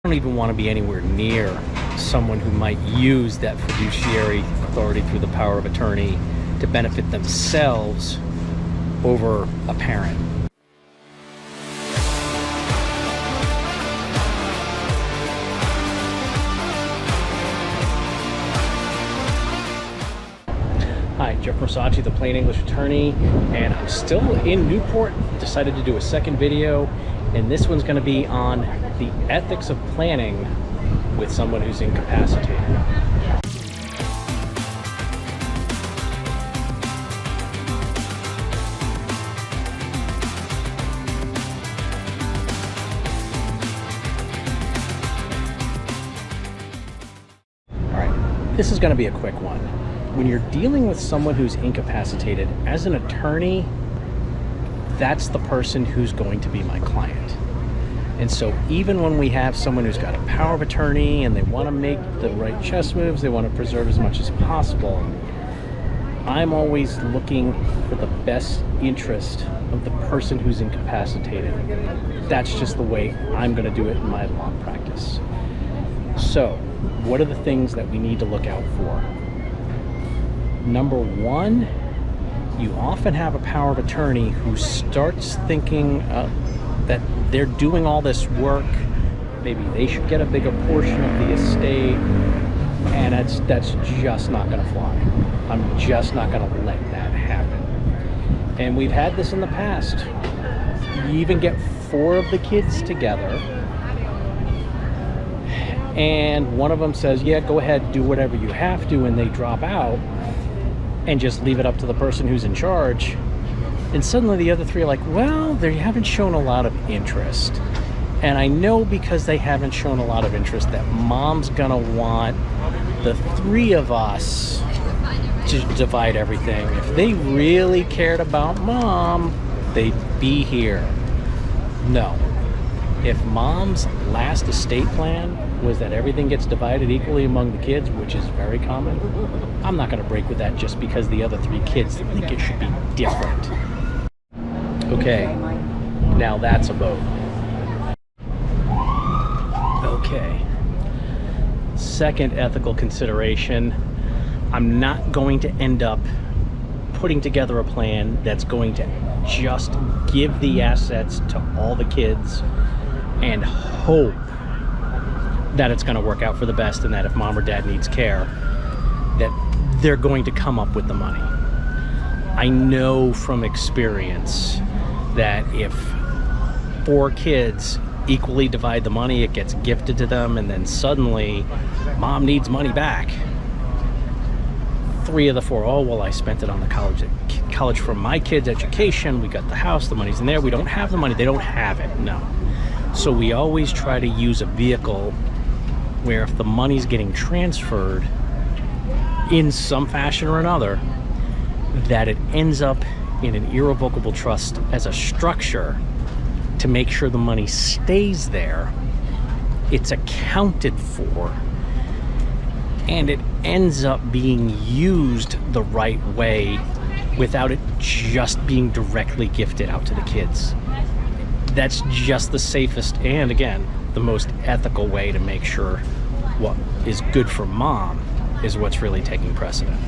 I don't even want to be anywhere near someone who might use that fiduciary authority through the power of attorney to benefit themselves over a parent. Hi, Jeff Versace, the Plain English Attorney, and I'm still in Newport. Decided to do a second video, and this one's going to be on the ethics of planning with someone who's incapacitated. All right, this is going to be a quick one. When you're dealing with someone who's incapacitated, as an attorney, that's the person who's going to be my client. And so even when we have someone who's got a power of attorney and they want to make the right chess moves, they want to preserve as much as possible, I'm always looking for the best interest of the person who's incapacitated. That's just the way I'm going to do it in my law practice. So what are the things that we need to look out for? Number one, you often have a power of attorney who starts thinking that they're doing all this work, maybe they should get a bigger portion of the estate, and that's just not going to fly. I'm just not going to let that happen. And we've had this in the past. You even get 4 of the kids together, and one of them says, yeah, go ahead, do whatever you have to, and they drop out and just leave it up to the person who's in charge. And suddenly the other 3 are like, well, they haven't shown a lot of interest. And I know because they haven't shown a lot of interest that mom's gonna want the 3 of us to divide everything. If they really cared about mom, they'd be here. No. If mom's last estate plan was that everything gets divided equally among the kids, which is very common, I'm not going to break with that just because the other 3 kids think it should be different. Okay, now that's a vote. Okay. Second ethical consideration, I'm not going to end up putting together a plan that's going to just give the assets to all the kids and hope that it's going to work out for the best, and that if mom or dad needs care, that they're going to come up with the money. I know from experience that if 4 kids equally divide the money, it gets gifted to them, and then suddenly mom needs money back. 3 of the 4, oh, well, I spent it on the college for my kids' education, we got the house, the money's in there, we don't have the money, they don't have it, no. So we always try to use a vehicle where if the money's getting transferred in some fashion or another, that it ends up in an irrevocable trust as a structure to make sure the money stays there, it's accounted for, and it ends up being used the right way without it just being directly gifted out to the kids. That's just the safest and, again, the most ethical way to make sure what is good for mom is what's really taking precedent.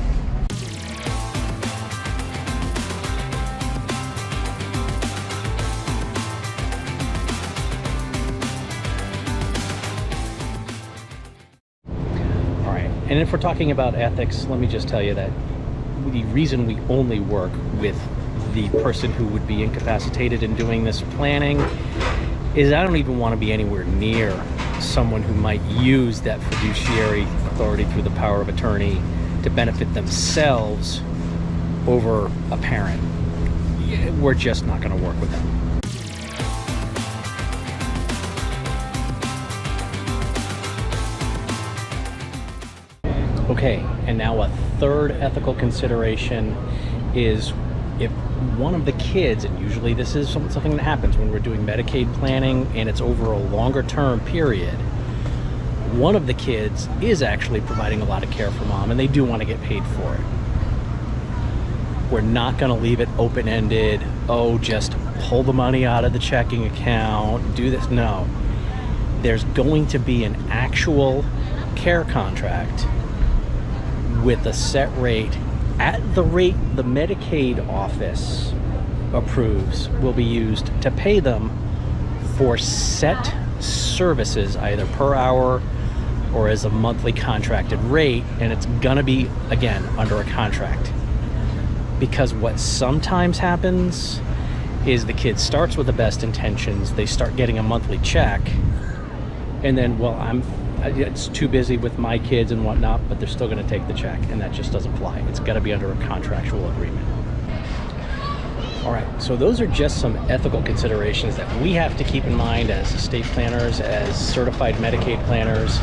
All right, and if we're talking about ethics, let me just tell you that the reason we only work with the person who would be incapacitated in doing this planning is I don't even want to be anywhere near someone who might use that fiduciary authority through the power of attorney to benefit themselves over a parent. We're just not going to work with them. Okay, and now a third ethical consideration is if one of the kids, and usually this is something that happens when we're doing Medicaid planning and it's over a longer term period, one of the kids is actually providing a lot of care for mom and they do want to get paid for it. We're not going to leave it open-ended, oh, just pull the money out of the checking account, do this. No. there's going to be an actual care contract with a set rate at the rate the Medicaid office approves will be used to pay them for set services, either per hour or as a monthly contracted rate, and it's gonna be, again, under a contract. Because what sometimes happens is the kid starts with the best intentions, they start getting a monthly check, and then, well, it's too busy with my kids and whatnot, but they're still gonna take the check, and that just doesn't fly. It's gotta be under a contractual agreement. All right, so those are just some ethical considerations that we have to keep in mind as estate planners, as certified Medicaid planners,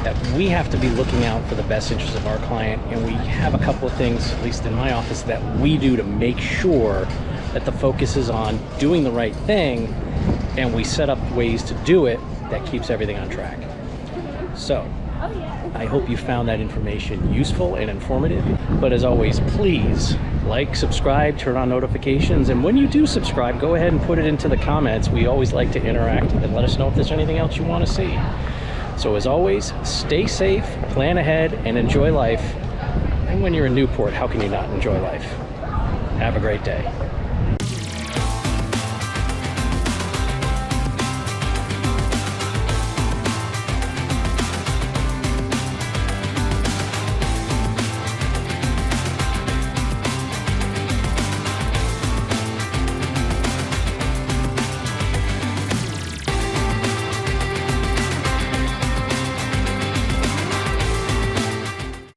that we have to be looking out for the best interests of our client. And we have a couple of things, at least in my office, that we do to make sure that the focus is on doing the right thing, and we set up ways to do it that keeps everything on track. So I hope you found that information useful and informative. But as always, please like, subscribe, turn on notifications, and when you do subscribe, go ahead and put it into the comments. We always like to interact and let us know if there's anything else you want to see. So as always, stay safe, plan ahead, and enjoy life. And when you're in Newport, how can you not enjoy life? Have a great day.